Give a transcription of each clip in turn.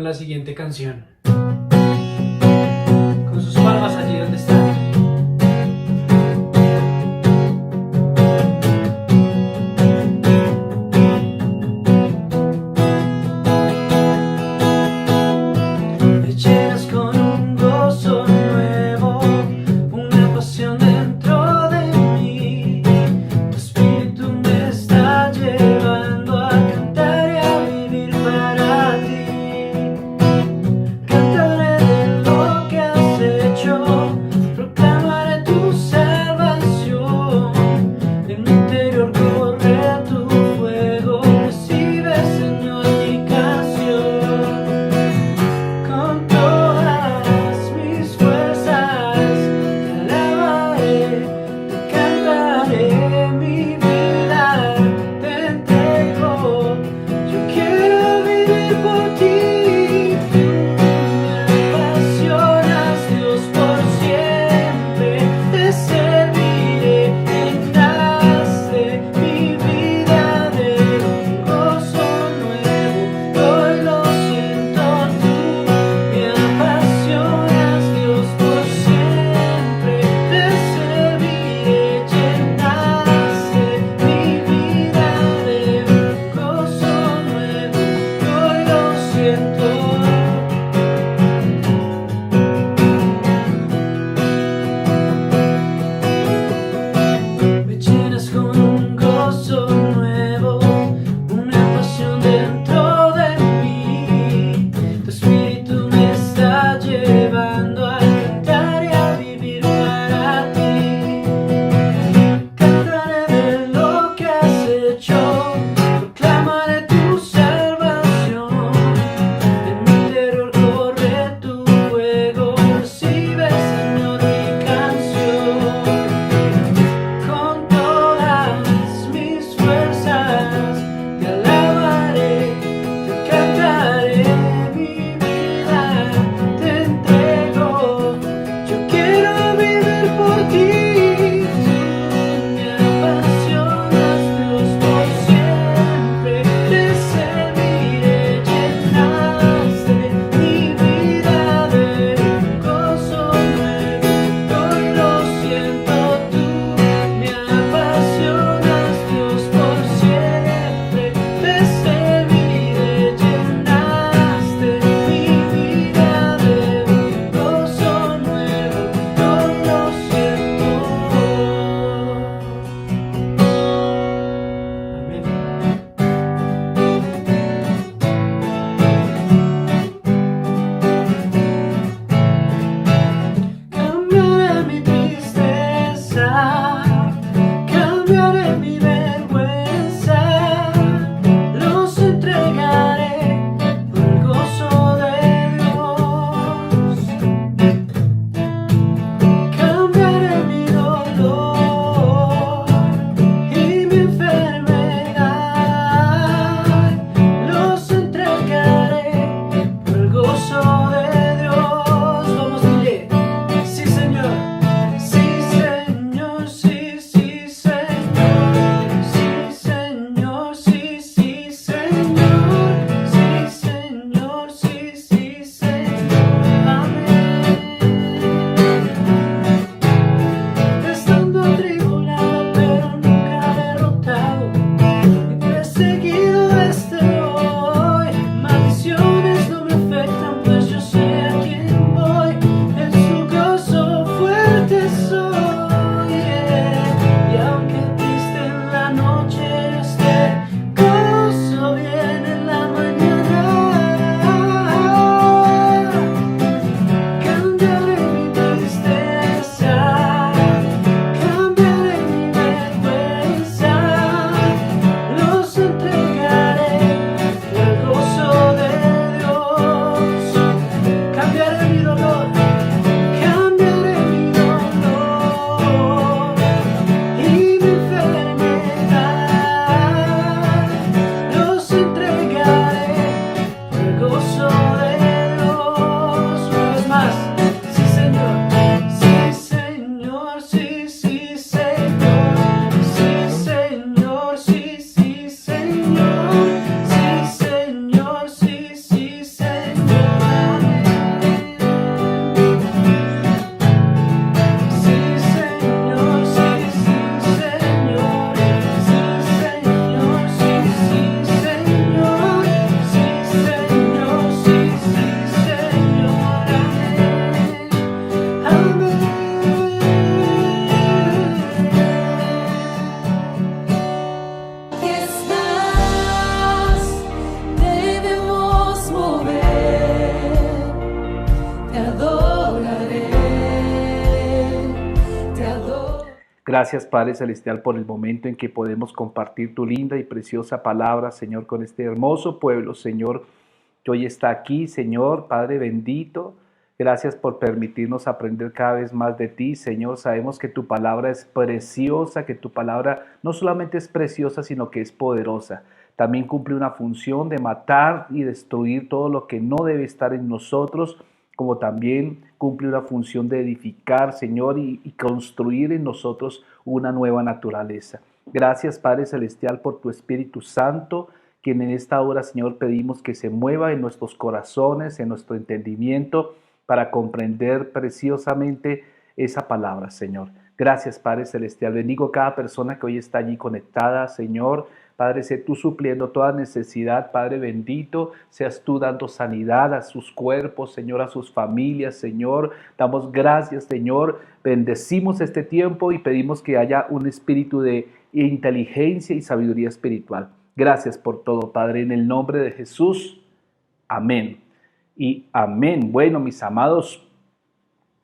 la siguiente canción. Con sus palmas allí donde están. Me llenas con un gozo nuevo, una pasión dentro de mí. Tu espíritu me está llevando a cantar y a vivir para ti. Gracias, Padre Celestial, por el momento en que podemos compartir tu linda y preciosa palabra, Señor, con este hermoso pueblo, Señor, que hoy está aquí, Señor, Padre bendito. Gracias por permitirnos aprender cada vez más de ti, Señor. Sabemos que tu palabra es preciosa, que tu palabra no solamente es preciosa, sino que es poderosa. También cumple una función de matar y destruir todo lo que no debe estar en nosotros, como también cumple una función de edificar, Señor, y construir en nosotros una nueva naturaleza. Gracias, Padre Celestial, por tu Espíritu Santo, quien en esta hora, Señor, pedimos que se mueva en nuestros corazones, en nuestro entendimiento, para comprender preciosamente esa palabra, Señor. Gracias, Padre Celestial. Bendigo a cada persona que hoy está allí conectada, Señor. Padre, sé tú supliendo toda necesidad, Padre bendito, seas tú dando sanidad a sus cuerpos, Señor, a sus familias, Señor. Damos gracias, Señor. Bendecimos este tiempo y pedimos que haya un espíritu de inteligencia y sabiduría espiritual. Gracias por todo, Padre, en el nombre de Jesús. Amén. Y amén. Bueno, mis amados,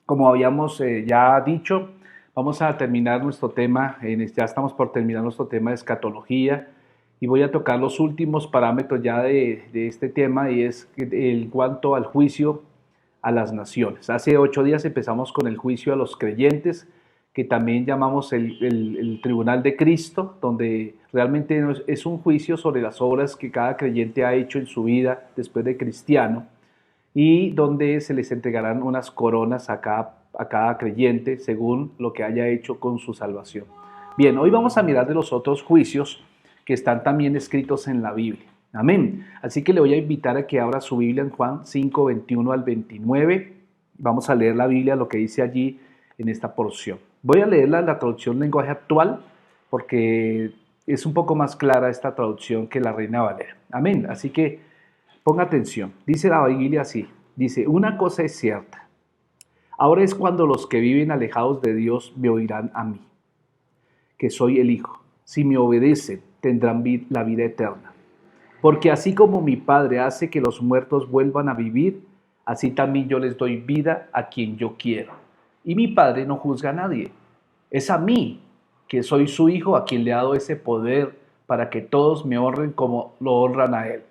como habíamos ya dicho, vamos a terminar nuestro tema, ya estamos por terminar nuestro tema de escatología y voy a tocar los últimos parámetros ya de este tema y es en cuanto al juicio a las naciones. Hace 8 días empezamos con el juicio a los creyentes, que también llamamos el Tribunal de Cristo, donde realmente es un juicio sobre las obras que cada creyente ha hecho en su vida después de cristiano, y donde se les entregarán unas coronas a cada creyente según lo que haya hecho con su salvación. Bien, hoy vamos a mirar de los otros juicios que están también escritos en la Biblia. Amén. Así que le voy a invitar a que abra su Biblia en Juan 5, 21 al 29. Vamos a leer la Biblia, lo que dice allí en esta porción. Voy a leerla en la traducción lenguaje actual porque es un poco más clara esta traducción que la Reina Valera. Amén. Así que ponga atención, dice la Biblia así, dice, una cosa es cierta, ahora es cuando los que viven alejados de Dios me oirán a mí, que soy el Hijo. Si me obedecen, tendrán la vida eterna. Porque así como mi Padre hace que los muertos vuelvan a vivir, así también yo les doy vida a quien yo quiero. Y mi Padre no juzga a nadie, es a mí, que soy su Hijo, a quien le ha dado ese poder para que todos me honren como lo honran a Él.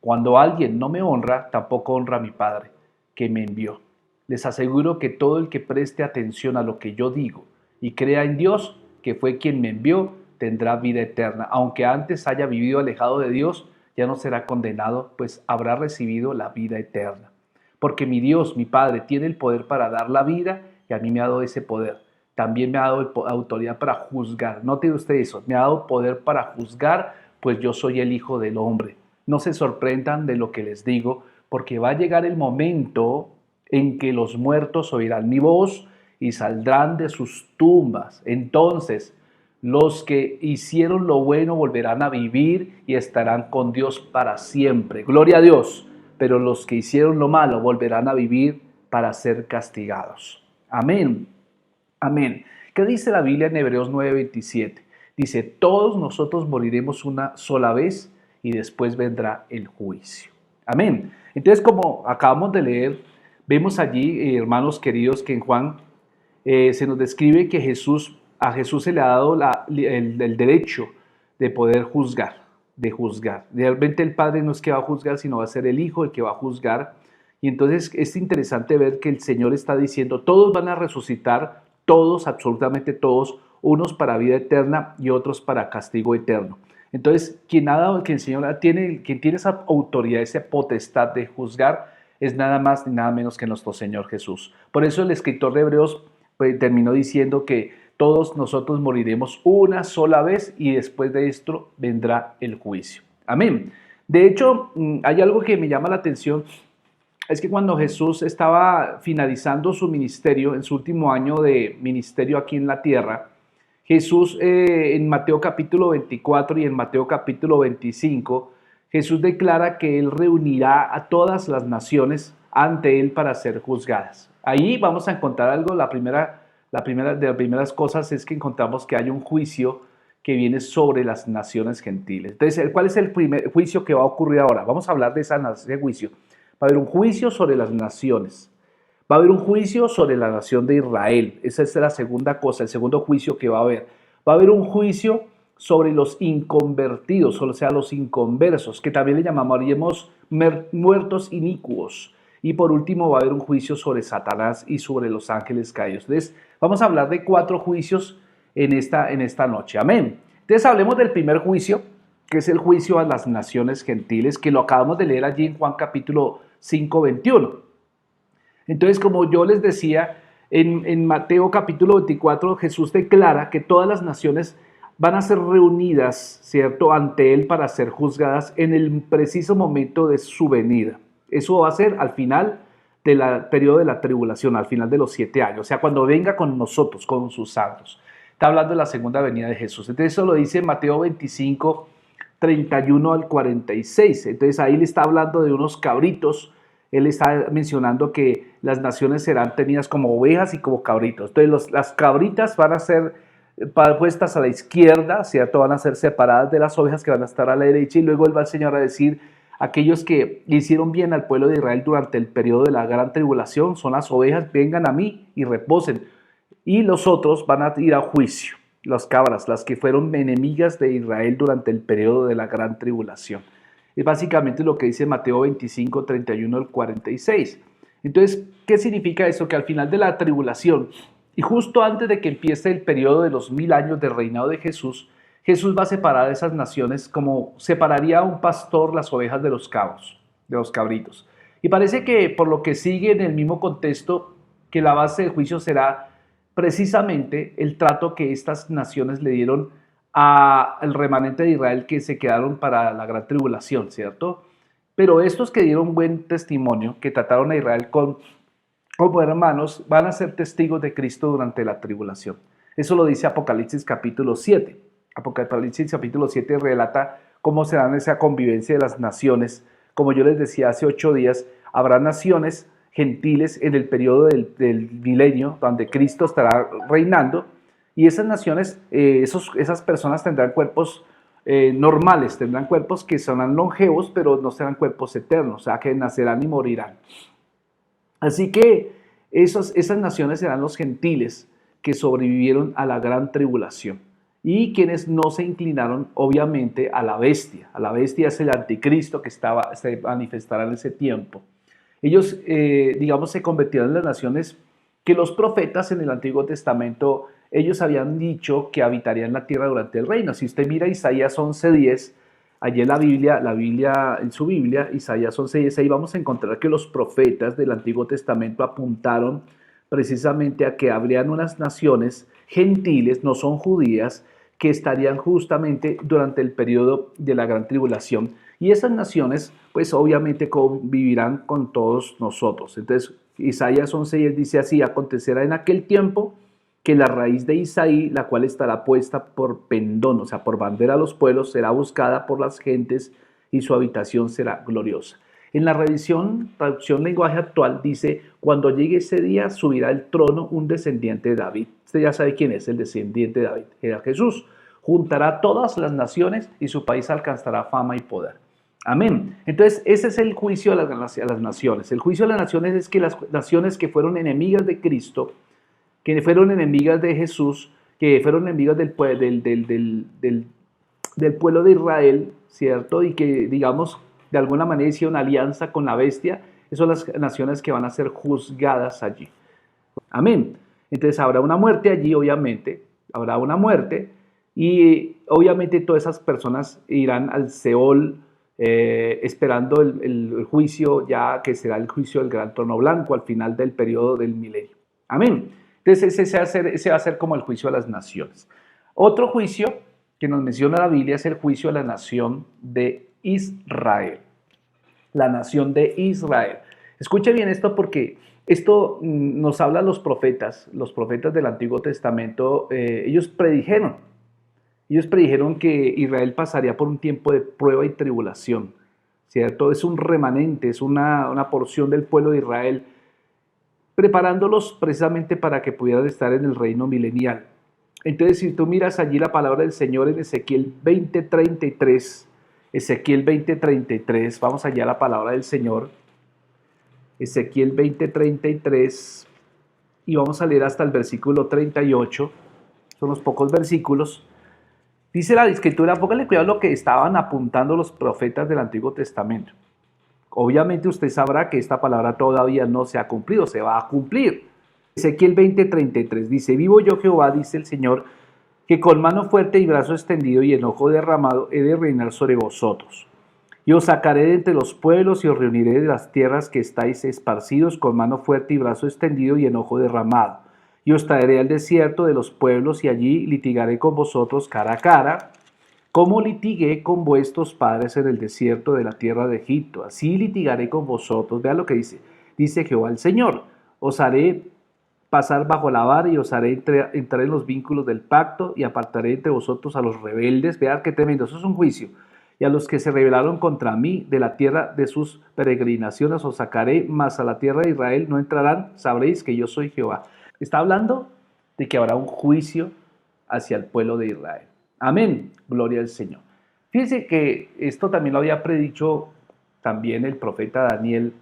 Cuando alguien no me honra, tampoco honra a mi Padre, que me envió. Les aseguro que todo el que preste atención a lo que yo digo y crea en Dios, que fue quien me envió, tendrá vida eterna. Aunque antes haya vivido alejado de Dios, ya no será condenado, pues habrá recibido la vida eterna. Porque mi Dios, mi Padre, tiene el poder para dar la vida y a mí me ha dado ese poder. También me ha dado autoridad para juzgar. Note usted eso, me ha dado poder para juzgar, pues yo soy el Hijo del Hombre. No se sorprendan de lo que les digo, porque va a llegar el momento en que los muertos oirán mi voz y saldrán de sus tumbas. Entonces, los que hicieron lo bueno volverán a vivir y estarán con Dios para siempre. Gloria a Dios. Pero los que hicieron lo malo volverán a vivir para ser castigados. Amén. Amén. ¿Qué dice la Biblia en Hebreos 9:27? Dice, todos nosotros moriremos una sola vez y después vendrá el juicio. Amén. Entonces, como acabamos de leer, vemos allí, hermanos queridos, que en Juan se nos describe que a Jesús se le ha dado el derecho de poder juzgar, de juzgar. Realmente el Padre no es que va a juzgar, sino va a ser el Hijo el que va a juzgar. Y entonces es interesante ver que el Señor está diciendo, todos van a resucitar, todos, absolutamente todos, unos para vida eterna y otros para castigo eterno. Entonces, quien el Señor quien tiene esa autoridad, esa potestad de juzgar, es nada más ni nada menos que nuestro Señor Jesús. Por eso el escritor de Hebreos terminó diciendo que todos nosotros moriremos una sola vez y después de esto vendrá el juicio. Amén. De hecho, hay algo que me llama la atención, es que cuando Jesús estaba finalizando su ministerio, en su último año de ministerio aquí en la tierra, Jesús en Mateo capítulo 24 y en Mateo capítulo 25, Jesús declara que Él reunirá a todas las naciones ante Él para ser juzgadas. Ahí vamos a encontrar algo, la primera de las primeras cosas es que encontramos que hay un juicio que viene sobre las naciones gentiles. Entonces, ¿cuál es el primer juicio que va a ocurrir ahora? Vamos a hablar de ese juicio. Va a haber un juicio sobre las naciones. Va Va a haber un juicio sobre la nación de Israel. Esa es la segunda cosa, el segundo juicio que va a haber. Va a haber un juicio sobre los inconvertidos, o sea, los inconversos, que también le llamaríamos muertos inicuos. Y por último va a haber un juicio sobre Satanás y sobre los ángeles caídos. Entonces, vamos a hablar de 4 juicios en esta noche. Amén. Entonces, hablemos del primer juicio, que es el juicio a las naciones gentiles, que lo acabamos de leer allí en Juan capítulo 5, 21. Entonces, como yo les decía, en Mateo capítulo 24, Jesús declara que todas las naciones van a ser reunidas, ¿cierto?, ante Él para ser juzgadas en el preciso momento de su venida. Eso va a ser al final del periodo de la tribulación, al final de los 7 años, o sea, cuando venga con nosotros, con sus santos. Está hablando de la segunda venida de Jesús. Entonces, eso lo dice Mateo 25, 31 al 46. Entonces, ahí le está hablando de unos cabritos. Él está mencionando que las naciones serán tenidas como ovejas y como cabritos. Entonces, las cabritas van a ser puestas a la izquierda, ¿cierto? Van a ser separadas de las ovejas que van a estar a la derecha. Y luego él va el Señor a decir, aquellos que hicieron bien al pueblo de Israel durante el periodo de la gran tribulación son las ovejas, vengan a mí y reposen. Y los otros van a ir a juicio, las cabras, las que fueron enemigas de Israel durante el periodo de la gran tribulación. Es básicamente lo que dice Mateo 25, 31 al 46. Entonces, ¿qué significa eso? Que al final de la tribulación y justo antes de que empiece el periodo de los 1000 años del reinado de Jesús, Jesús va a separar a esas naciones como separaría a un pastor las ovejas de los cabos, de los cabritos. Y parece que por lo que sigue en el mismo contexto, que la base del juicio será precisamente el trato que estas naciones le dieron al remanente de Israel que se quedaron para la gran tribulación, ¿cierto? Pero estos que dieron buen testimonio, que trataron a Israel como hermanos, van a ser testigos de Cristo durante la tribulación. Eso lo dice Apocalipsis capítulo 7. Apocalipsis capítulo 7 relata cómo se dan esa convivencia de las naciones. Como yo les decía hace 8 días, habrá naciones gentiles en el periodo del milenio, donde Cristo estará reinando, y esas naciones, esas personas tendrán cuerpos normales, tendrán cuerpos que serán longevos, pero no serán cuerpos eternos, o sea, que nacerán y morirán. Así que esas naciones serán los gentiles que sobrevivieron a la gran tribulación y quienes no se inclinaron, obviamente, a la bestia. A la bestia es el anticristo que se manifestará en ese tiempo. Ellos, digamos, se convirtieron en las naciones que los profetas en el Antiguo Testamento, ellos habían dicho que habitarían la tierra durante el reino. Si usted mira Isaías 11:10, allí en en su Biblia, Isaías 11:10, ahí vamos a encontrar que los profetas del Antiguo Testamento apuntaron precisamente a que habrían unas naciones gentiles, no son judías, que estarían justamente durante el periodo de la gran tribulación. Y esas naciones, pues obviamente convivirán con todos nosotros. Entonces, Isaías 11:10 dice así: acontecerá en aquel tiempo que la raíz de Isaí, la cual estará puesta por pendón, o sea, por bandera a los pueblos, será buscada por las gentes y su habitación será gloriosa. En la traducción lenguaje actual dice: cuando llegue ese día subirá el trono un descendiente de David. Usted ya sabe quién es el descendiente de David, era Jesús. Juntará todas las naciones y su país alcanzará fama y poder. Amén. Entonces, ese es el juicio a las naciones. El juicio a las naciones es que las naciones que fueron enemigas de Cristo, que fueron enemigas de Jesús, que fueron enemigas del pueblo de Israel, ¿cierto? Y que, digamos, de alguna manera hicieron alianza con la bestia, esas son las naciones que van a ser juzgadas allí. Amén. Entonces habrá una muerte allí, obviamente, habrá una muerte, y obviamente todas esas personas irán al Seol, esperando el juicio, ya que será el juicio del gran trono blanco al final del periodo del milenio. Amén. Entonces ese va a ser como el juicio a las naciones. Otro juicio que nos menciona la Biblia es el juicio a la nación de Israel. La nación de Israel. Escuche bien esto, porque esto nos habla los profetas del Antiguo Testamento. Ellos predijeron que Israel pasaría por un tiempo de prueba y tribulación, ¿cierto? Es un remanente, es una porción del pueblo de Israel, preparándolos precisamente para que pudieran estar en el reino milenial. Entonces, si tú miras allí la palabra del Señor en Ezequiel 20:33, vamos allá a la palabra del Señor. Ezequiel 20:33, y vamos a leer hasta el versículo 38, son los pocos versículos. Dice la Escritura, póngale cuidado a lo que estaban apuntando los profetas del Antiguo Testamento. Obviamente usted sabrá que esta palabra todavía no se ha cumplido, se va a cumplir. Ezequiel 20:33 dice, vivo yo Jehová, dice el Señor, que con mano fuerte y brazo extendido y enojo derramado he de reinar sobre vosotros. Y os sacaré de entre los pueblos y os reuniré de las tierras que estáis esparcidos con mano fuerte y brazo extendido y enojo derramado. Y os traeré al desierto de los pueblos y allí litigaré con vosotros cara a cara, como litigué con vuestros padres en el desierto de la tierra de Egipto. Así litigaré con vosotros. Vean lo que dice. Dice Jehová el Señor. Os haré pasar bajo la vara y os haré entrar en los vínculos del pacto y apartaré entre vosotros a los rebeldes. Vean qué tremendo. Eso es un juicio. Y a los que se rebelaron contra mí de la tierra de sus peregrinaciones os sacaré, mas a la tierra de Israel no entrarán. Sabréis que yo soy Jehová. Está hablando de que habrá un juicio hacia el pueblo de Israel. Amén. Gloria al Señor. Fíjense que esto también lo había predicho también el profeta Daniel,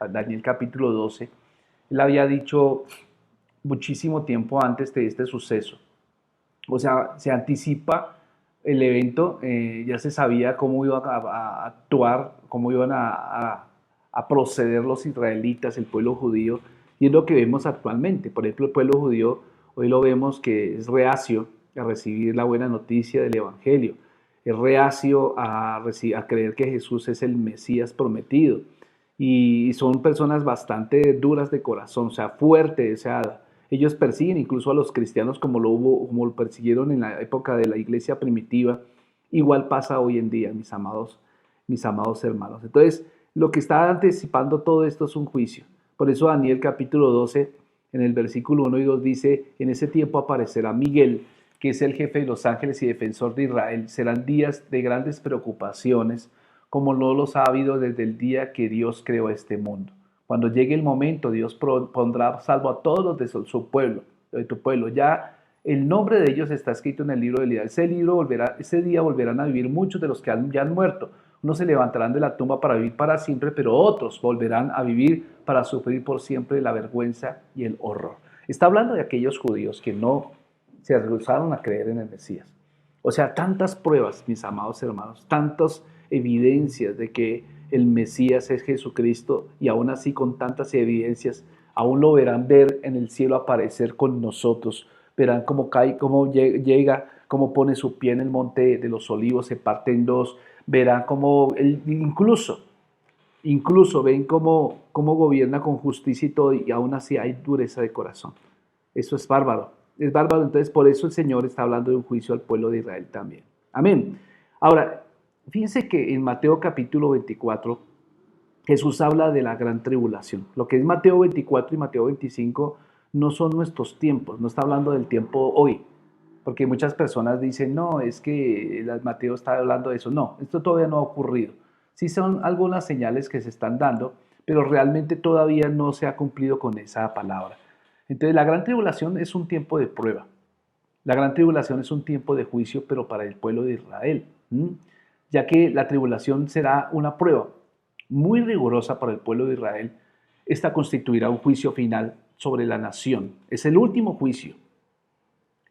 Daniel capítulo 12. Él había dicho muchísimo tiempo antes de este suceso. O sea, se anticipa el evento, ya se sabía cómo iban a actuar, cómo iban a proceder los israelitas, el pueblo judío, y es lo que vemos actualmente. Por ejemplo, el pueblo judío hoy lo vemos que es reacio a recibir la buena noticia del Evangelio, es reacio a creer que Jesús es el Mesías prometido, y son personas bastante duras de corazón, o sea, fuertes, o sea, ellos persiguen incluso a los cristianos como lo persiguieron en la época de la iglesia primitiva. Igual pasa hoy en día, mis amados hermanos. Entonces, lo que está anticipando todo esto es un juicio. Por eso Daniel capítulo 12, en el versículo 1 y 2 dice, en ese tiempo aparecerá Miguel, que es el jefe de los ángeles y defensor de Israel. Serán días de grandes preocupaciones, como no los ha habido desde el día que Dios creó este mundo. Cuando llegue el momento, Dios pondrá salvo a todos los de su pueblo, de tu pueblo. Ya el nombre de ellos está escrito en el libro de vida. Ese día volverán a vivir muchos de los que ya han muerto. Unos se levantarán de la tumba para vivir para siempre, pero otros volverán a vivir para sufrir por siempre la vergüenza y el horror. Está hablando de aquellos judíos que no se rehusaron a creer en el Mesías. O sea, tantas pruebas, mis amados hermanos, tantas evidencias de que el Mesías es Jesucristo, y aún así con tantas evidencias, aún lo verán ver en el cielo aparecer con nosotros, verán cómo cae, cómo llega, cómo pone su pie en el monte de los olivos, se parte en dos, verán cómo, incluso ven cómo gobierna con justicia y todo, y aún así hay dureza de corazón. Eso es bárbaro, entonces por eso el Señor está hablando de un juicio al pueblo de Israel también. Amén. Ahora, fíjense que en Mateo capítulo 24, Jesús habla de la gran tribulación. Lo que es Mateo 24 y Mateo 25 no son nuestros tiempos, no está hablando del tiempo hoy, porque muchas personas dicen, no, es que Mateo está hablando de eso. No, esto todavía no ha ocurrido. Sí son algunas señales que se están dando, pero realmente todavía no se ha cumplido con esa palabra. Entonces la gran tribulación es un tiempo de prueba. La gran tribulación es un tiempo de juicio, pero para el pueblo de Israel. Ya que la tribulación será una prueba muy rigurosa para el pueblo de Israel. Esta constituirá un juicio final sobre la nación. Es el último juicio.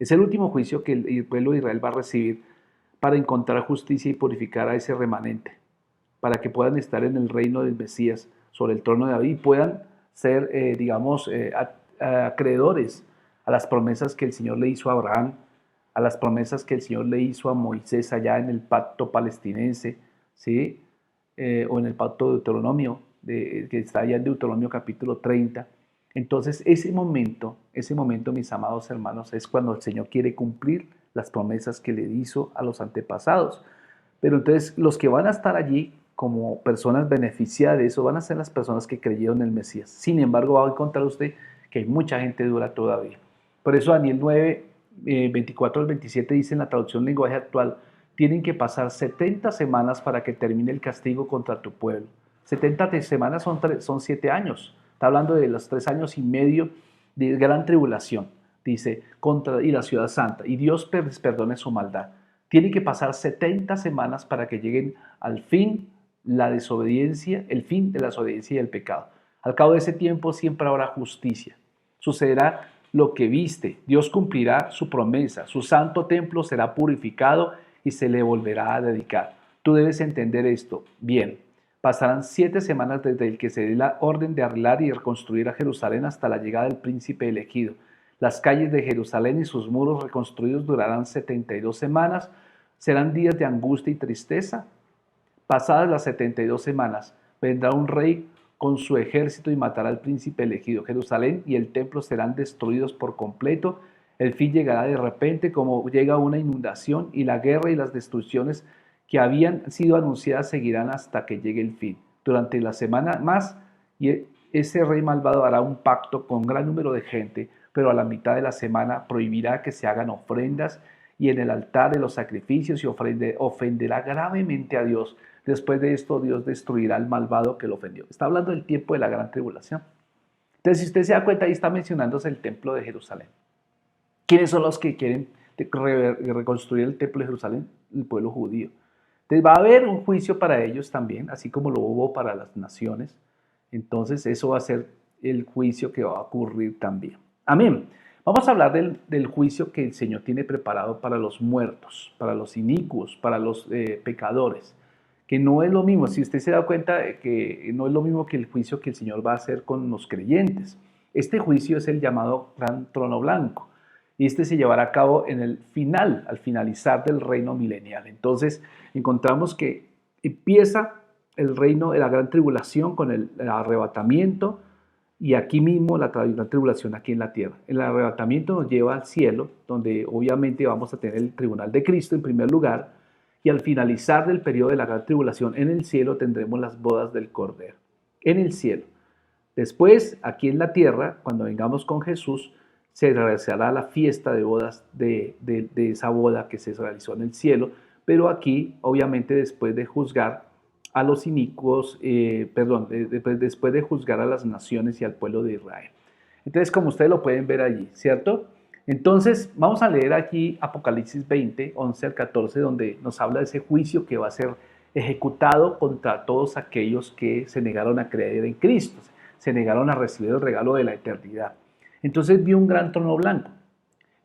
Es el último juicio que el pueblo de Israel va a recibir para encontrar justicia y purificar a ese remanente, para que puedan estar en el reino del Mesías sobre el trono de David y puedan ser, acreedores a las promesas que el Señor le hizo a Abraham, a las promesas que el Señor le hizo a Moisés allá en el pacto palestinense, ¿sí? O en el pacto de Deuteronomio, que está allá en Deuteronomio capítulo 30. Entonces ese momento, mis amados hermanos, es cuando el Señor quiere cumplir las promesas que le hizo a los antepasados. Pero entonces los que van a estar allí como personas beneficiadas de eso van a ser las personas que creyeron en el Mesías. Sin embargo, va a encontrar usted que hay mucha gente dura todavía. Por eso Daniel 9, 24 al 27 dice en la traducción lenguaje actual, tienen que pasar 70 semanas para que termine el castigo contra tu pueblo. 70 semanas son 7 años. Está hablando de los 3 años y medio de gran tribulación, dice, y la ciudad santa. Y Dios perdone su maldad. Tiene que pasar 70 semanas para que lleguen al fin la desobediencia, el fin de la desobediencia y el pecado. Al cabo de ese tiempo siempre habrá justicia. Sucederá lo que viste. Dios cumplirá su promesa. Su santo templo será purificado y se le volverá a dedicar. Tú debes entender esto bien. Pasarán 7 semanas desde el que se dé la orden de arreglar y reconstruir a Jerusalén hasta la llegada del príncipe elegido. Las calles de Jerusalén y sus muros reconstruidos durarán 72 semanas. Serán días de angustia y tristeza. Pasadas las 72 semanas, vendrá un rey con su ejército y matará al príncipe elegido. Jerusalén y el templo serán destruidos por completo. El fin llegará de repente como llega una inundación, y la guerra y las destrucciones que habían sido anunciadas seguirán hasta que llegue el fin. Durante la semana más, y ese rey malvado hará un pacto con un gran número de gente, pero a la mitad de la semana prohibirá que se hagan ofrendas y en el altar de los sacrificios y ofenderá gravemente a Dios. Después de esto, Dios destruirá al malvado que lo ofendió. Está hablando del tiempo de la gran tribulación. Entonces, si usted se da cuenta, ahí está mencionándose el templo de Jerusalén. ¿Quiénes son los que quieren reconstruir el templo de Jerusalén? El pueblo judío. Entonces va a haber un juicio para ellos también, así como lo hubo para las naciones. Entonces eso va a ser el juicio que va a ocurrir también. Amén. Vamos a hablar del juicio que el Señor tiene preparado para los muertos, para los inicuos, para los pecadores. Que no es lo mismo, si usted se da cuenta que no es lo mismo que el juicio que el Señor va a hacer con los creyentes. Este juicio es el llamado Gran Trono Blanco. Y este se llevará a cabo en el final, al finalizar del reino milenial. Entonces encontramos que empieza el reino de la gran tribulación con el arrebatamiento, y aquí mismo la gran tribulación aquí en la tierra. El arrebatamiento nos lleva al cielo, donde obviamente vamos a tener el tribunal de Cristo en primer lugar, y al finalizar del periodo de la gran tribulación en el cielo tendremos las bodas del Cordero, en el cielo. Después, aquí en la tierra, cuando vengamos con Jesús, se realizará la fiesta de bodas de esa boda que se realizó en el cielo, pero aquí, obviamente, después de juzgar a los inicuos, después de juzgar a las naciones y al pueblo de Israel. Entonces, como ustedes lo pueden ver allí, ¿cierto? Entonces, vamos a leer aquí Apocalipsis 20, 11 al 14, donde nos habla de ese juicio que va a ser ejecutado contra todos aquellos que se negaron a creer en Cristo, se negaron a recibir el regalo de la eternidad. Entonces vio un gran trono blanco,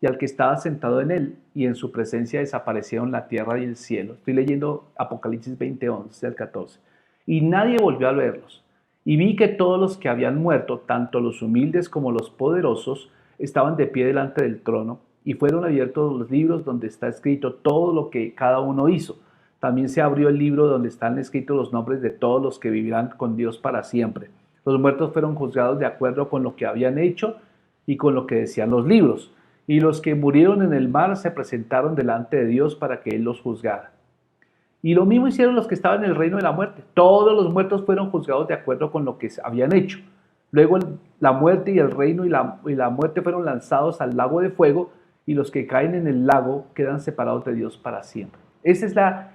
y al que estaba sentado en él, y en su presencia desaparecieron la tierra y el cielo. Estoy leyendo Apocalipsis 20, 11 al 14. Y nadie volvió a verlos. Y vi que todos los que habían muerto, tanto los humildes como los poderosos, estaban de pie delante del trono, y fueron abiertos los libros donde está escrito todo lo que cada uno hizo. También se abrió el libro donde están escritos los nombres de todos los que vivirán con Dios para siempre. Los muertos fueron juzgados de acuerdo con lo que habían hecho y con lo que decían los libros. Y los que murieron en el mar se presentaron delante de Dios para que Él los juzgara. Y lo mismo hicieron los que estaban en el reino de la muerte. Todos los muertos fueron juzgados de acuerdo con lo que habían hecho. Luego la muerte y el reino y la muerte fueron lanzados al lago de fuego, y los que caen en el lago quedan separados de Dios para siempre. Ese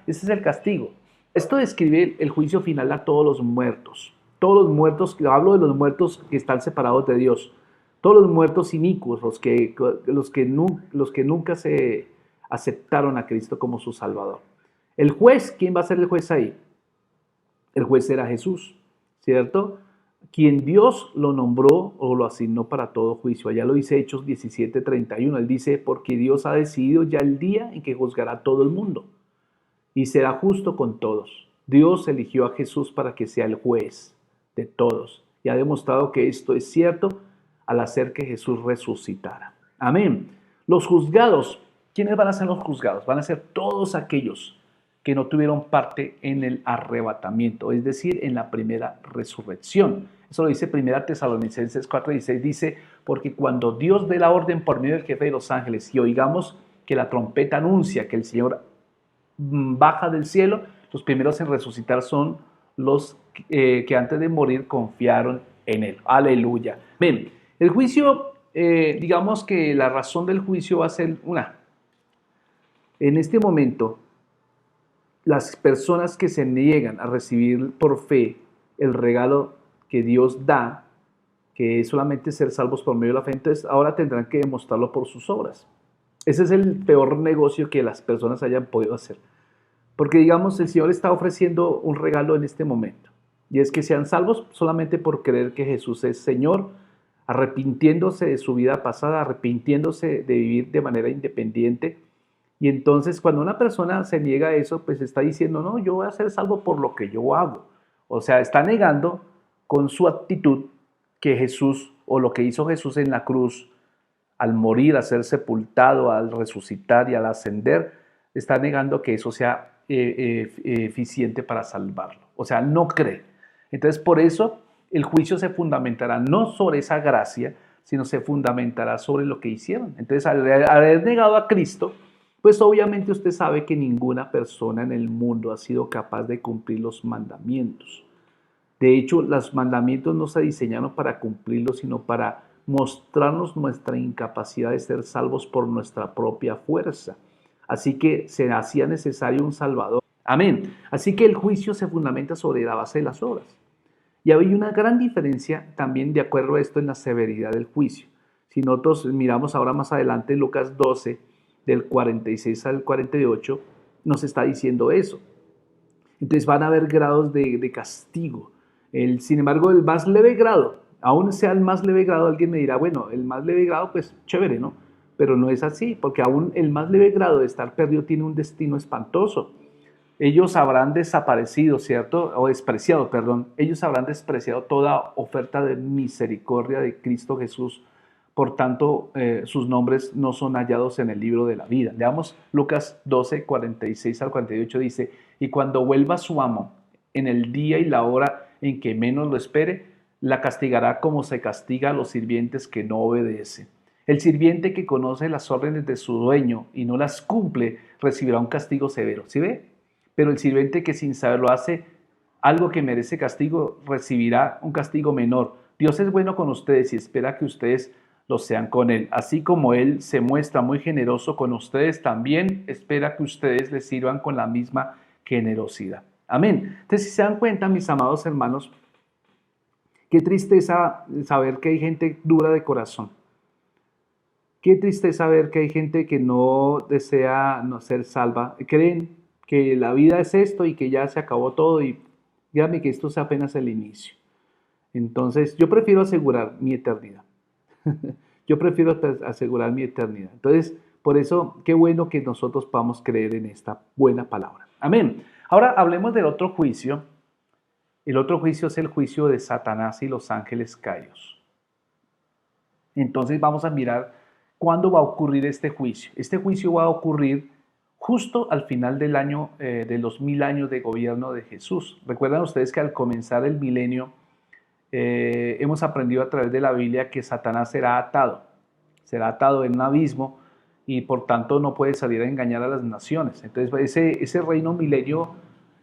es el castigo. Esto describe el juicio final a todos los muertos. Todos los muertos, hablo de los muertos que están separados de Dios. Todos los muertos inicuos, los que nunca se aceptaron a Cristo como su Salvador. El juez, ¿quién va a ser el juez ahí? El juez era Jesús, ¿cierto? Quien Dios lo nombró o lo asignó para todo juicio. Allá lo dice Hechos 17:31. Él dice, porque Dios ha decidido ya el día en que juzgará a todo el mundo y será justo con todos. Dios eligió a Jesús para que sea el juez de todos, y ha demostrado que esto es cierto al hacer que Jesús resucitara. Amén. Los juzgados, ¿quiénes van a ser los juzgados? Van a ser todos aquellos que no tuvieron parte en el arrebatamiento, es decir, en la primera resurrección. Eso lo dice 1 Tesalonicenses 4:16, dice, porque cuando Dios dé la orden por medio del jefe de los ángeles y oigamos que la trompeta anuncia que el Señor baja del cielo, los primeros en resucitar son los que antes de morir confiaron en Él. Aleluya. Bien, el juicio, digamos que la razón del juicio va a ser una. En este momento, las personas que se niegan a recibir por fe el regalo que Dios da, que es solamente ser salvos por medio de la fe, entonces ahora tendrán que demostrarlo por sus obras. Ese es el peor negocio que las personas hayan podido hacer. Porque digamos, el Señor está ofreciendo un regalo en este momento. y es que sean salvos solamente por creer que Jesús es Señor, arrepintiéndose de su vida pasada, arrepintiéndose de vivir de manera independiente. Y entonces cuando una persona se niega a eso, pues está diciendo, no, yo voy a ser salvo por lo que yo hago. O sea, está negando con su actitud que Jesús o lo que hizo Jesús en la cruz, al morir, a ser sepultado, al resucitar y al ascender, está negando que eso sea eficiente para salvarlo. O sea, no cree. Entonces, por eso el juicio se fundamentará no sobre esa gracia, sino se fundamentará sobre lo que hicieron. Entonces, al haber negado a Cristo, pues obviamente usted sabe que ninguna persona en el mundo ha sido capaz de cumplir los mandamientos. De hecho, los mandamientos no se diseñaron para cumplirlos, sino para mostrarnos nuestra incapacidad de ser salvos por nuestra propia fuerza. Así que se hacía necesario un Salvador. Amén. Así que el juicio se fundamenta sobre la base de las obras. Y hay una gran diferencia también de acuerdo a esto en la severidad del juicio. Si nosotros miramos ahora más adelante Lucas 12, del 46 al 48, nos está diciendo eso. Entonces van a haber grados de castigo. Sin embargo, el más leve grado, aún sea el más leve grado, alguien me dirá, bueno, el más leve grado, pues chévere, ¿no? Pero no es así, porque aún el más leve grado de estar perdido tiene un destino espantoso. Ellos habrán desaparecido, ¿cierto? O despreciado, perdón. Ellos habrán despreciado toda oferta de misericordia de Cristo Jesús. Por tanto, sus nombres no son hallados en el libro de la vida. Leamos Lucas 12, 46 al 48, dice, y cuando vuelva su amo, en el día y la hora en que menos lo espere, la castigará como se castiga a los sirvientes que no obedecen. El sirviente que conoce las órdenes de su dueño y no las cumple, recibirá un castigo severo. ¿Sí ve? Pero el sirviente que sin saberlo hace algo que merece castigo, recibirá un castigo menor. Dios es bueno con ustedes y espera que ustedes lo sean con Él. Así como Él se muestra muy generoso con ustedes, también espera que ustedes le sirvan con la misma generosidad. Amén. Entonces, si se dan cuenta, mis amados hermanos, qué tristeza saber que hay gente dura de corazón. Qué tristeza saber que hay gente que no desea no ser salva. Creen que la vida es esto y que ya se acabó todo y dígame que esto es apenas el inicio. Entonces, yo prefiero asegurar mi eternidad. Yo prefiero asegurar mi eternidad. Entonces, por eso, qué bueno que nosotros podamos creer en esta buena palabra. Amén. Ahora hablemos del otro juicio. El otro juicio es el juicio de Satanás y los ángeles caídos. Entonces vamos a mirar cuándo va a ocurrir este juicio. Este juicio va a ocurrir justo al final del año, de los 1000 años de gobierno de Jesús. Recuerdan ustedes que al comenzar el milenio, hemos aprendido a través de la Biblia que Satanás será atado en un abismo y por tanto no puede salir a engañar a las naciones. Entonces ese reino milenio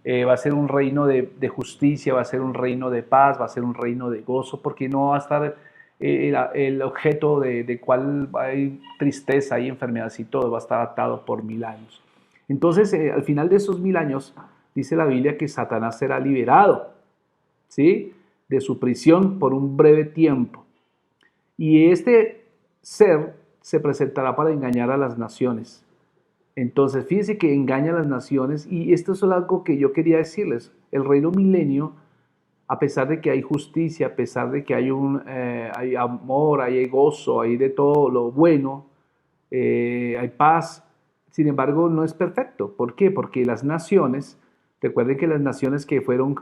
va a ser un reino de justicia, va a ser un reino de paz, va a ser un reino de gozo, porque no va a estar el objeto de cual hay tristeza, hay enfermedades y todo, va a estar atado por 1000 años. Entonces al final de esos 1000 años dice la Biblia que Satanás será liberado, ¿sí?, de su prisión por un breve tiempo. Y este ser se presentará para engañar a las naciones. Entonces, fíjense que engaña a las naciones y esto es algo que yo quería decirles. El reino milenio, a pesar de que hay justicia, a pesar de que hay amor, hay gozo, hay de todo lo bueno, hay paz, sin embargo, no es perfecto. ¿Por qué? Porque las naciones, recuerden que las naciones que fueron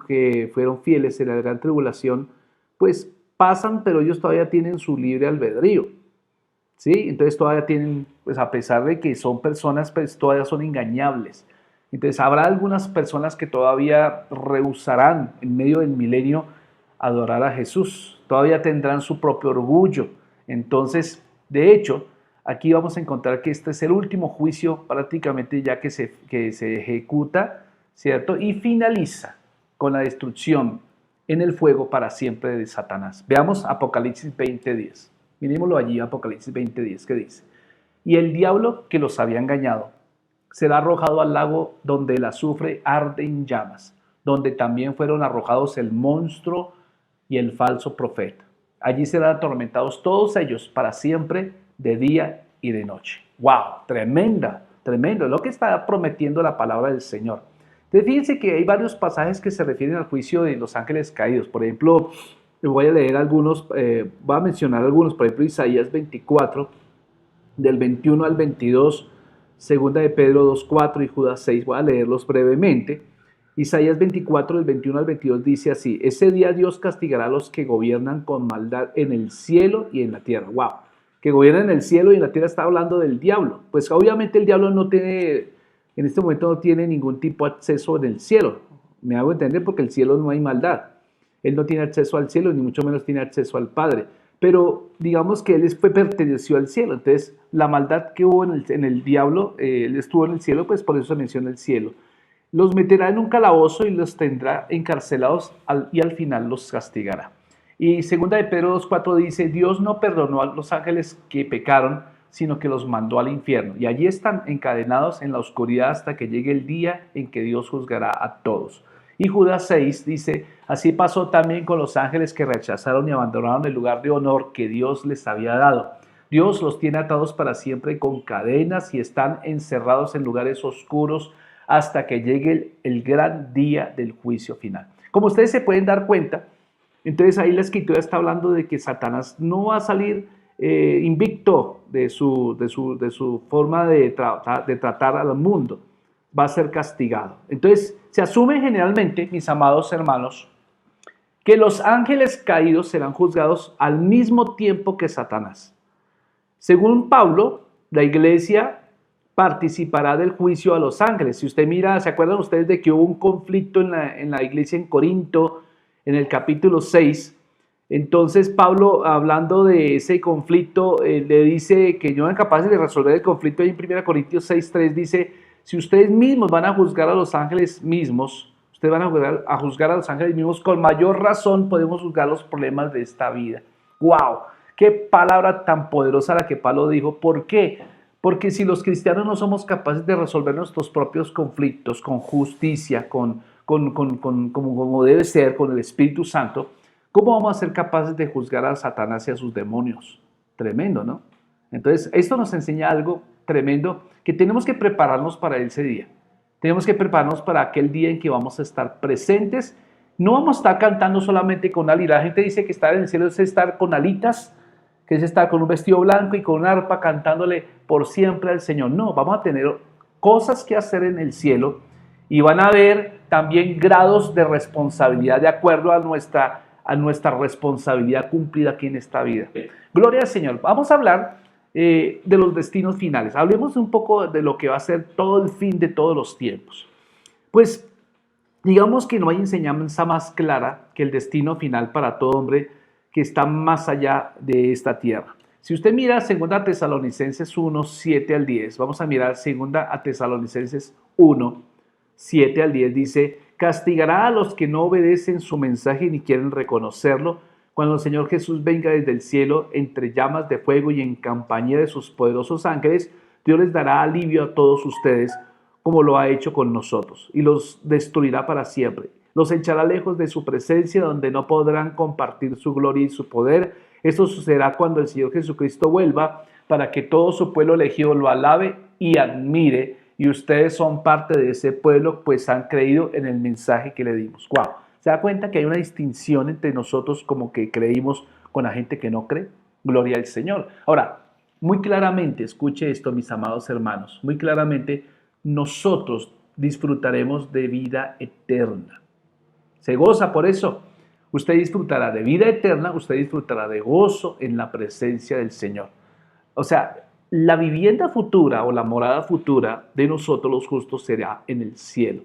fieles en la gran tribulación, pues pasan, pero ellos todavía tienen su libre albedrío, ¿sí? Entonces todavía tienen, pues a pesar de que son personas, pues todavía son engañables. Entonces habrá algunas personas que todavía rehusarán en medio del milenio adorar a Jesús, todavía tendrán su propio orgullo. Entonces, de hecho, aquí vamos a encontrar que este es el último juicio prácticamente ya que se ejecuta, ¿cierto? Y finaliza con la destrucción en el fuego para siempre de Satanás. Veamos Apocalipsis 20:10. Mirémoslo allí, Apocalipsis 20:10, ¿qué dice? Y el diablo que los había engañado será arrojado al lago donde el azufre arde en llamas, donde también fueron arrojados el monstruo y el falso profeta. Allí serán atormentados todos ellos para siempre, de día y de noche. ¡Wow! Tremendo, es lo que está prometiendo la palabra del Señor. Entonces fíjense que hay varios pasajes que se refieren al juicio de los ángeles caídos. Por ejemplo, voy a leer algunos, voy a mencionar algunos, por ejemplo, Isaías 24, del 21 al 22, segunda de Pedro 2:4 y Judas 6, voy a leerlos brevemente. Isaías 24, del 21 al 22 dice así: ese día Dios castigará a los que gobiernan con maldad en el cielo y en la tierra. ¡Wow! Que gobiernan en el cielo y en la tierra, está hablando del diablo. Pues obviamente el diablo no tiene, en este momento no tiene ningún tipo de acceso en el cielo. Me hago entender, porque el cielo no hay maldad. Él no tiene acceso al cielo, ni mucho menos tiene acceso al Padre. Pero digamos que él perteneció al cielo. Entonces la maldad que hubo en el diablo, él estuvo en el cielo, pues por eso se menciona el cielo. Los meterá en un calabozo y los tendrá encarcelados y al final los castigará. Y segunda de Pedro 2:4 dice: Dios no perdonó a los ángeles que pecaron, sino que los mandó al infierno. Y allí están encadenados en la oscuridad hasta que llegue el día en que Dios juzgará a todos. Y Judas 6 dice: así pasó también con los ángeles que rechazaron y abandonaron el lugar de honor que Dios les había dado. Dios los tiene atados para siempre con cadenas y están encerrados en lugares oscuros hasta que llegue el gran día del juicio final. Como ustedes se pueden dar cuenta, entonces ahí la escritura está hablando de que Satanás no va a salir invicto de su forma de tratar al mundo. Va a ser castigado. Entonces se asume generalmente, mis amados hermanos, que los ángeles caídos serán juzgados al mismo tiempo que Satanás. Según Pablo, la iglesia participará del juicio a los ángeles. Si usted mira, ¿se acuerdan ustedes de que hubo un conflicto en la iglesia en Corinto, en el capítulo 6? Entonces Pablo, hablando de ese conflicto, le dice que no eran capaces de resolver el conflicto. Ahí en 1 Corintios 6:3 dice: si ustedes mismos van a juzgar a los ángeles mismos, ustedes van a juzgar a los ángeles mismos, con mayor razón podemos juzgar los problemas de esta vida. ¡Wow! ¡Qué palabra tan poderosa la que Pablo dijo! ¿Por qué? Porque si los cristianos no somos capaces de resolver nuestros propios conflictos con justicia, como debe ser, con el Espíritu Santo, ¿cómo vamos a ser capaces de juzgar a Satanás y a sus demonios? Tremendo, ¿no? Entonces, esto nos enseña algo tremendo, que tenemos que prepararnos para ese día. Tenemos que prepararnos para aquel día en que vamos a estar presentes. No vamos a estar cantando solamente con alitas. La gente dice que estar en el cielo es estar con alitas, que es estar con un vestido blanco y con un arpa cantándole por siempre al Señor. No, vamos a tener cosas que hacer en el cielo y van a haber también grados de responsabilidad de acuerdo a nuestra responsabilidad cumplida aquí en esta vida. Gloria al Señor. Vamos a hablar de los destinos finales. Hablemos un poco de lo que va a ser todo el fin de todos los tiempos. Pues digamos que no hay enseñanza más clara que el destino final para todo hombre que está más allá de esta tierra. Si usted mira 2 Tesalonicenses 1, 7 al 10, vamos a mirar 2 Tesalonicenses 1, 7 al 10, dice: castigará a los que no obedecen su mensaje ni quieren reconocerlo, cuando el Señor Jesús venga desde el cielo entre llamas de fuego y en compañía de sus poderosos ángeles. Dios les dará alivio a todos ustedes, como lo ha hecho con nosotros, y los destruirá para siempre. Los echará lejos de su presencia, donde no podrán compartir su gloria y su poder. Esto sucederá cuando el Señor Jesucristo vuelva, para que todo su pueblo elegido lo alabe y admire. Y ustedes son parte de ese pueblo, pues han creído en el mensaje que le dimos. ¡Wow! ¿Se da cuenta que hay una distinción entre nosotros como que creímos con la gente que no cree? Gloria al Señor. Ahora, muy claramente, escuche esto, mis amados hermanos, muy claramente nosotros disfrutaremos de vida eterna. Se goza por eso. Usted disfrutará de vida eterna, usted disfrutará de gozo en la presencia del Señor. O sea, la vivienda futura o la morada futura de nosotros los justos será en el cielo.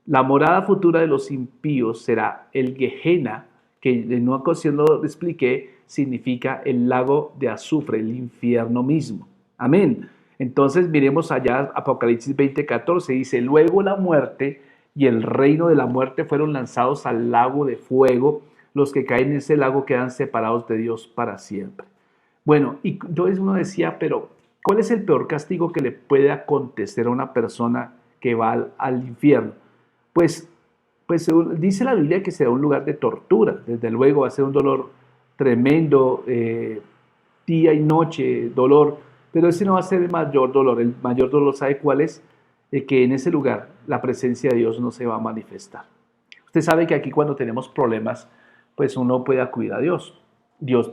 La morada futura de los impíos será el Gehenna, que en una ocasión lo expliqué, significa el lago de azufre, el infierno mismo. Amén. Entonces miremos allá Apocalipsis 20:14, dice: luego la muerte y el reino de la muerte fueron lanzados al lago de fuego. Los que caen en ese lago quedan separados de Dios para siempre. Bueno, y entonces uno decía, pero ¿cuál es el peor castigo que le puede acontecer a una persona que va al infierno? Pues dice la Biblia que será un lugar de tortura. Desde luego va a ser un dolor tremendo, día y noche, dolor. Pero ese no va a ser el mayor dolor. El mayor dolor, ¿sabe cuál es? de que en ese lugar la presencia de Dios no se va a manifestar. Usted sabe que aquí cuando tenemos problemas, pues uno puede acudir a Dios. Dios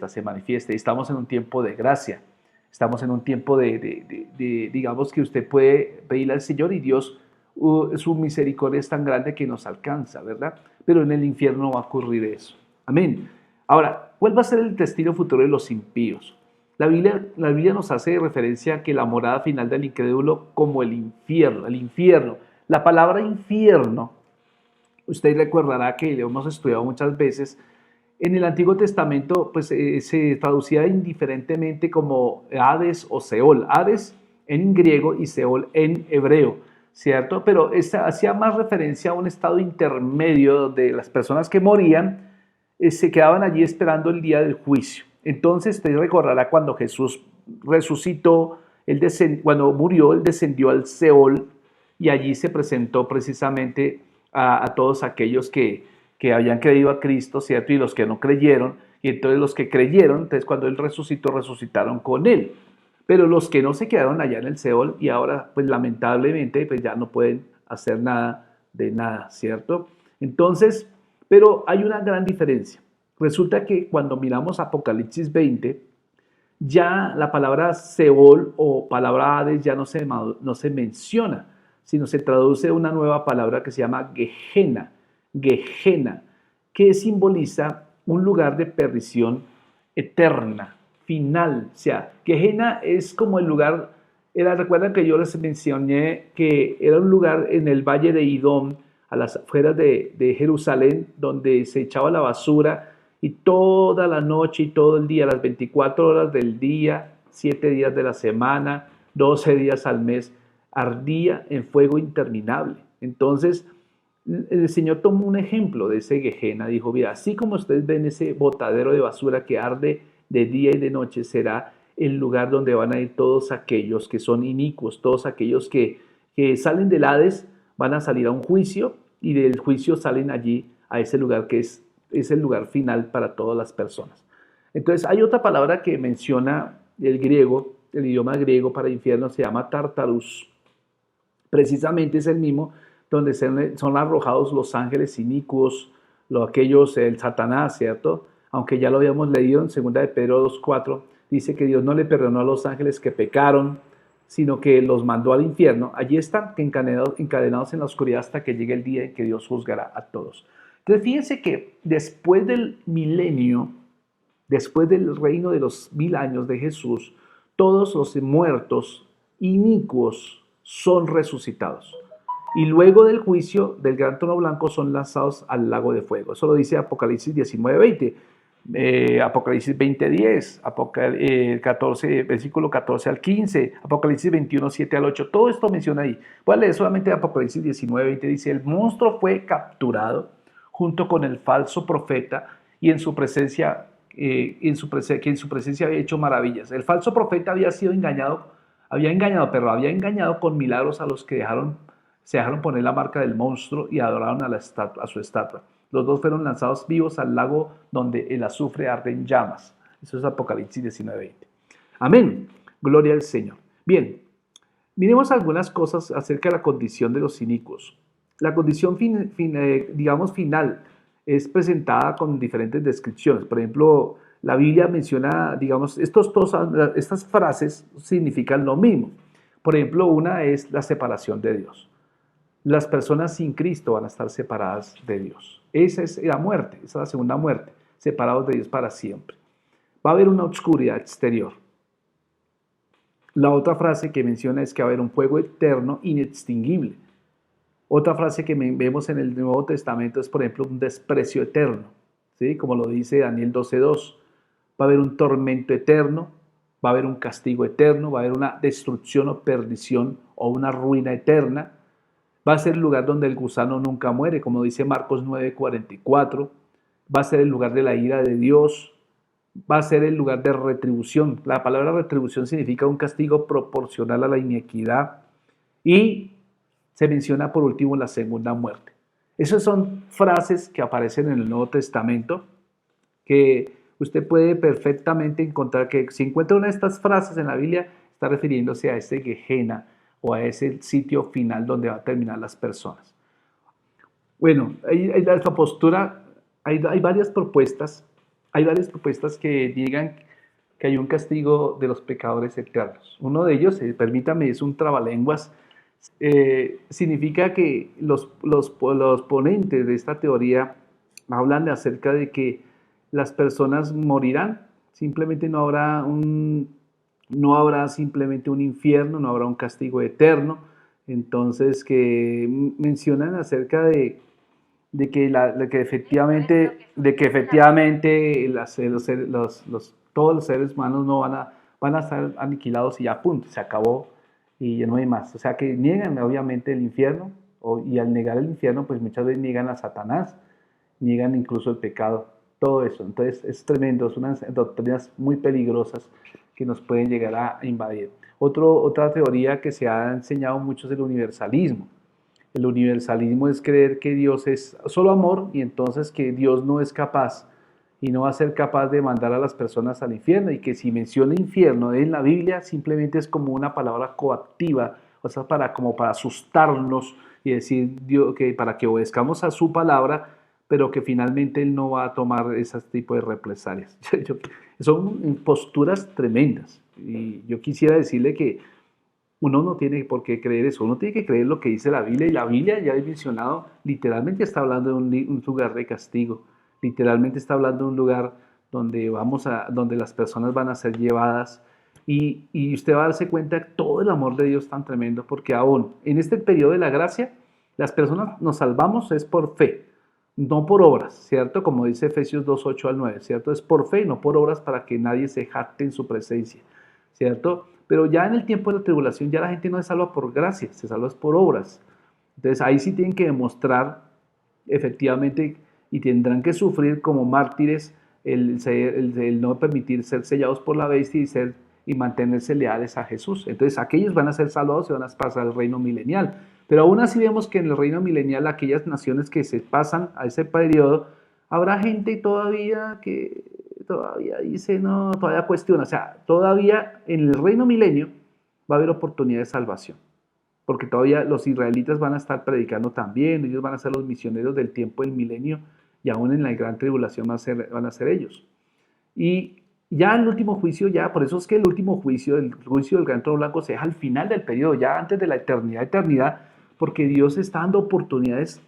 se manifiesta. Estamos en un tiempo de gracia. Estamos en un tiempo digamos que usted puede pedirle al Señor y Dios, su misericordia es tan grande que nos alcanza, ¿verdad? Pero en el infierno no va a ocurrir eso. Amén. Ahora, ¿cuál va a ser el destino futuro de los impíos? La Biblia nos hace referencia a que la morada final del incrédulo como el infierno. La palabra infierno, usted recordará que lo hemos estudiado muchas veces. En el Antiguo Testamento pues, se traducía indiferentemente como Hades o Seol. Hades en griego y Seol en hebreo, ¿cierto? Pero hacía más referencia a un estado intermedio donde las personas que morían se quedaban allí esperando el día del juicio. Entonces usted recordará cuando Jesús resucitó, cuando murió, él descendió al Seol y allí se presentó precisamente a todos aquellos que habían creído a Cristo, ¿cierto? Y los que no creyeron, y entonces los que creyeron, entonces cuando él resucitó, resucitaron con él. Pero los que no se quedaron allá en el Seol y ahora, pues lamentablemente, pues ya no pueden hacer nada de nada, ¿cierto? Entonces, pero hay una gran diferencia. Resulta que cuando miramos Apocalipsis 20, ya la palabra Seol o palabra Hades ya no se menciona, sino se traduce una nueva palabra que se llama Gehenna, que simboliza un lugar de perdición eterna, final. O sea, Gehenna es como el lugar, recuerdan que yo les mencioné que era un lugar en el valle de Idom, a las afueras de Jerusalén, donde se echaba la basura y toda la noche y todo el día, las 24 horas del día, 7 días de la semana, 12 días al mes, ardía en fuego interminable. Entonces, el Señor tomó un ejemplo de ese Gehenna, dijo, mira, así como ustedes ven ese botadero de basura que arde de día y de noche, será el lugar donde van a ir todos aquellos que son inicuos, todos aquellos que salen del Hades, van a salir a un juicio y del juicio salen allí a ese lugar que es el lugar final para todas las personas. Entonces hay otra palabra que menciona el griego, el idioma griego para infierno se llama Tartarus. Precisamente es el mismo donde son arrojados los ángeles inicuos, el Satanás, ¿cierto? Aunque ya lo habíamos leído en 2 de Pedro 2:4, dice que Dios no le perdonó a los ángeles que pecaron, sino que los mandó al infierno. Allí están encadenados en la oscuridad hasta que llegue el día en que Dios juzgará a todos. Entonces fíjense que después del milenio, después del reino de los 1000 años de Jesús, todos los muertos inicuos son resucitados. Y luego del juicio del gran trono blanco son lanzados al lago de fuego. Eso lo dice Apocalipsis 19:20, Apocalipsis 20:10, versículo 14 al 15, Apocalipsis 21:7 al 8. Todo esto menciona ahí. Voy a leer solamente Apocalipsis 19:20. Dice, el monstruo fue capturado junto con el falso profeta y en su presencia había hecho maravillas. El falso profeta había engañado con milagros a los que se dejaron poner la marca del monstruo y adoraron a su estatua. Los dos fueron lanzados vivos al lago donde el azufre arde en llamas. Eso es Apocalipsis 19:20. Amén. Gloria al Señor. Bien, miremos algunas cosas acerca de la condición de los inicuos. La condición final es presentada con diferentes descripciones. Por ejemplo, la Biblia menciona, estas frases significan lo mismo. Por ejemplo, una es la separación de Dios. Las personas sin Cristo van a estar separadas de Dios. Esa es la muerte, esa es la segunda muerte, separados de Dios para siempre. Va a haber una oscuridad exterior. La otra frase que menciona es que va a haber un fuego eterno inextinguible. Otra frase que vemos en el Nuevo Testamento es, por ejemplo, un desprecio eterno, ¿sí? Como lo dice Daniel 12:2. Va a haber un tormento eterno, va a haber un castigo eterno, va a haber una destrucción o perdición o una ruina eterna. Va a ser el lugar donde el gusano nunca muere, como dice Marcos 9:44. Va a ser el lugar de la ira de Dios. Va a ser el lugar de retribución. La palabra retribución significa un castigo proporcional a la iniquidad. Y se menciona por último la segunda muerte. Esas son frases que aparecen en el Nuevo Testamento que usted puede perfectamente encontrar, que si encuentra una de estas frases en la Biblia, está refiriéndose a este Gehenna o a ese sitio final donde va a terminar las personas. Bueno, hay esta postura, hay varias propuestas que niegan que hay un castigo de los pecadores eternos. Uno de ellos, permítame, es un trabalenguas. Significa que los ponentes de esta teoría hablan acerca de que las personas morirán, simplemente no habrá simplemente un infierno, no habrá un castigo eterno. Entonces, que mencionan acerca de que efectivamente todos los seres humanos no van a estar aniquilados y ya, punto, se acabó y ya no hay más. O sea que niegan obviamente el infierno y al negar el infierno pues muchas veces niegan a Satanás, niegan incluso el pecado, todo eso. Entonces es tremendo, son unas doctrinas muy peligrosas que nos pueden llegar a invadir. Otra teoría que se ha enseñado mucho es el universalismo. El universalismo es creer que Dios es solo amor y entonces que Dios no es capaz y no va a ser capaz de mandar a las personas al infierno, y que si menciona infierno en la Biblia simplemente es como una palabra coactiva, o sea, como para asustarnos y decir Dios, que para que obedezcamos a su palabra, pero que finalmente Él no va a tomar ese tipo de represalias. Son posturas tremendas y yo quisiera decirle que uno no tiene por qué creer eso, uno tiene que creer lo que dice la Biblia, y la Biblia, ya he mencionado, literalmente está hablando de un lugar de castigo, literalmente está hablando de un lugar donde las personas van a ser llevadas, y usted va a darse cuenta de todo el amor de Dios tan tremendo, porque aún en este periodo de la gracia, las personas nos salvamos es por fe, no por obras, ¿cierto? Como dice Efesios 2, 8 al 9, ¿cierto? Es por fe, no por obras, para que nadie se jacte en su presencia, ¿cierto? Pero ya en el tiempo de la tribulación ya la gente no se salva por gracia, se salva por obras. Entonces ahí sí tienen que demostrar efectivamente y tendrán que sufrir como mártires el no permitir ser sellados por la bestia y mantenerse leales a Jesús. Entonces aquellos van a ser salvados y van a pasar al reino milenial. Pero aún así vemos que en el reino milenial, aquellas naciones que se pasan a ese periodo, habrá gente todavía que todavía dice, no, todavía cuestiona. O sea, todavía en el reino milenio va a haber oportunidad de salvación, porque todavía los israelitas van a estar predicando también, ellos van a ser los misioneros del tiempo del milenio, y aún en la gran tribulación van a ser ellos. Y ya el último juicio, ya por eso es que el último juicio, el juicio del gran trono blanco, se deja al final del periodo, ya antes de la eternidad, porque Dios está dando oportunidades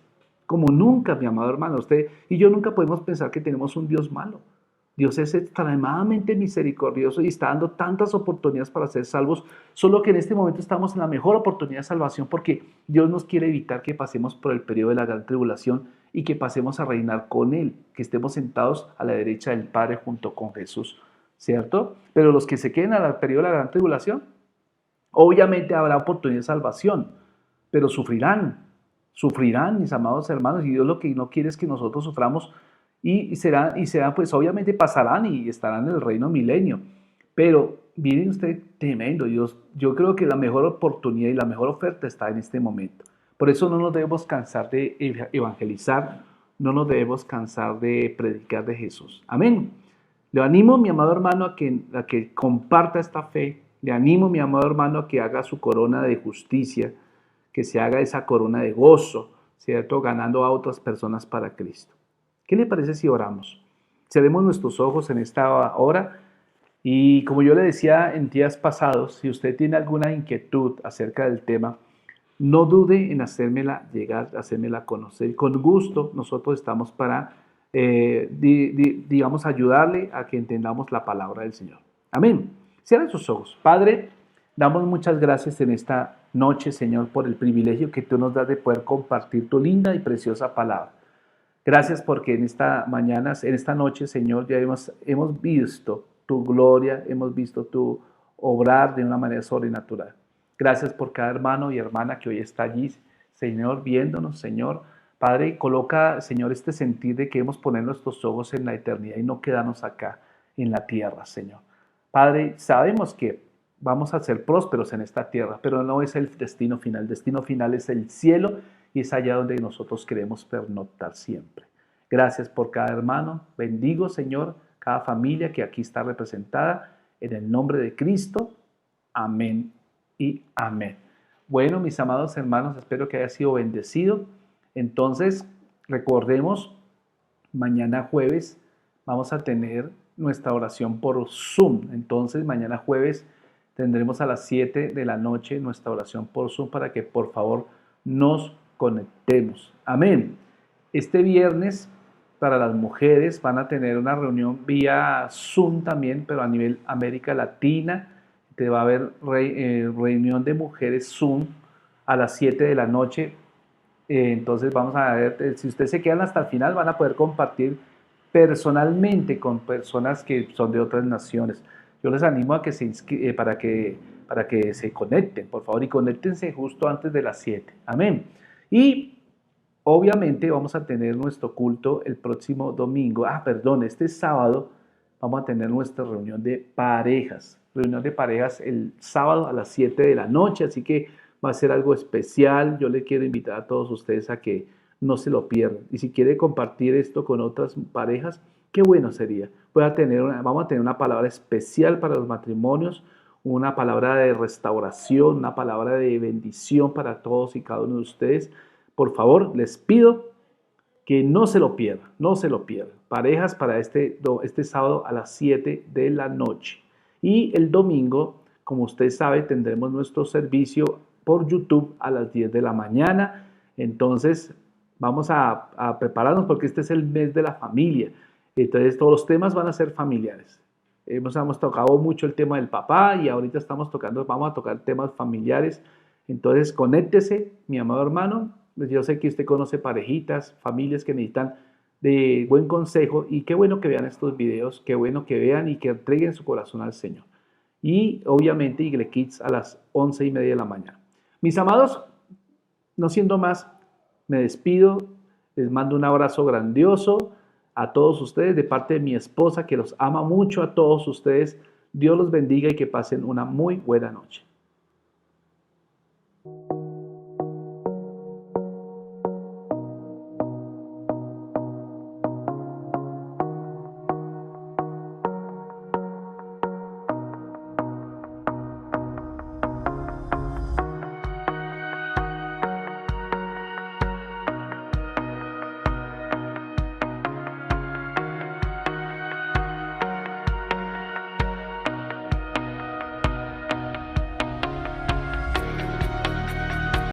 como nunca, mi amado hermano. Usted y yo nunca podemos pensar que tenemos un Dios malo. Dios es extremadamente misericordioso y está dando tantas oportunidades para ser salvos, solo que en este momento estamos en la mejor oportunidad de salvación, porque Dios nos quiere evitar que pasemos por el periodo de la gran tribulación y que pasemos a reinar con Él, que estemos sentados a la derecha del Padre junto con Jesús, ¿cierto? Pero los que se queden al periodo de la gran tribulación, obviamente habrá oportunidad de salvación, pero sufrirán, mis amados hermanos, y Dios lo que no quiere es que nosotros suframos, y será, pues obviamente pasarán y estarán en el reino milenio. Pero miren usted, tremendo, yo creo que la mejor oportunidad y la mejor oferta está en este momento. Por eso no nos debemos cansar de evangelizar, no nos debemos cansar de predicar de Jesús. Amén. Le animo, mi amado hermano, a que comparta esta fe. Le animo, mi amado hermano, a que haga su corona de justicia, que se haga esa corona de gozo, ¿cierto? Ganando a otras personas para Cristo. ¿Qué le parece si oramos? Cerremos nuestros ojos en esta hora, y como yo le decía en días pasados, si usted tiene alguna inquietud acerca del tema, no dude en hacérmela llegar, hacérmela conocer. Con gusto nosotros estamos para, digamos, ayudarle a que entendamos la palabra del Señor. Amén. Cierren sus ojos. Padre, damos muchas gracias en esta noche, Señor, por el privilegio que tú nos das de poder compartir tu linda y preciosa palabra. Gracias porque en esta mañana, en esta noche, Señor, ya hemos visto tu gloria, hemos visto tu obrar de una manera sobrenatural. Gracias por cada hermano y hermana que hoy está allí, Señor, viéndonos, Señor. Padre, coloca, Señor, este sentir de que debemos poner nuestros ojos en la eternidad y no quedarnos acá en la tierra, Señor. Padre, sabemos que vamos a ser prósperos en esta tierra, pero no es el destino final. El destino final es el cielo, y es allá donde nosotros queremos pernoctar siempre. Gracias por cada hermano. Bendigo, Señor, cada familia que aquí está representada. En el nombre de Cristo. Amén y amén. Bueno, mis amados hermanos, espero que haya sido bendecido. Entonces, recordemos, mañana jueves vamos a tener nuestra oración por Zoom. Entonces, mañana jueves tendremos a las 7 de la noche nuestra oración por Zoom para que por favor nos conectemos. Amén. Este viernes para las mujeres van a tener una reunión vía Zoom también, pero a nivel América Latina. Te va a haber reunión de mujeres Zoom a las 7 de la noche. Entonces vamos a ver, si ustedes se quedan hasta el final van a poder compartir personalmente con personas que son de otras naciones. Yo les animo a que para que se conecten, por favor, y conéctense justo antes de las 7. Amén. Y obviamente vamos a tener nuestro culto el próximo domingo. Este sábado vamos a tener nuestra reunión de parejas. Reunión de parejas el sábado a las 7 de la noche, así que va a ser algo especial. Yo les quiero invitar a todos ustedes a que no se lo pierdan. Y si quiere compartir esto con otras parejas, qué bueno sería. Vamos a tener una palabra especial para los matrimonios, una palabra de restauración, una palabra de bendición para todos y cada uno de ustedes. Por favor, les pido que no se lo pierdan, no se lo pierdan. Parejas para este sábado a las 7 de la noche. Y el domingo, como usted sabe, tendremos nuestro servicio por YouTube a las 10 de la mañana. Entonces, vamos a prepararnos porque este es el mes de la familia. Entonces, todos los temas van a ser familiares. Hemos tocado mucho el tema del papá y ahorita vamos a tocar temas familiares. Entonces, conéctese, mi amado hermano. Yo sé que usted conoce parejitas, familias que necesitan de buen consejo y qué bueno que vean estos videos, qué bueno que vean y que entreguen su corazón al Señor. Y obviamente Igle Kids a las 11:30 de la mañana. Mis amados, no siendo más, me despido, les mando un abrazo grandioso a todos ustedes de parte de mi esposa que los ama mucho a todos ustedes. Dios los bendiga y que pasen una muy buena noche.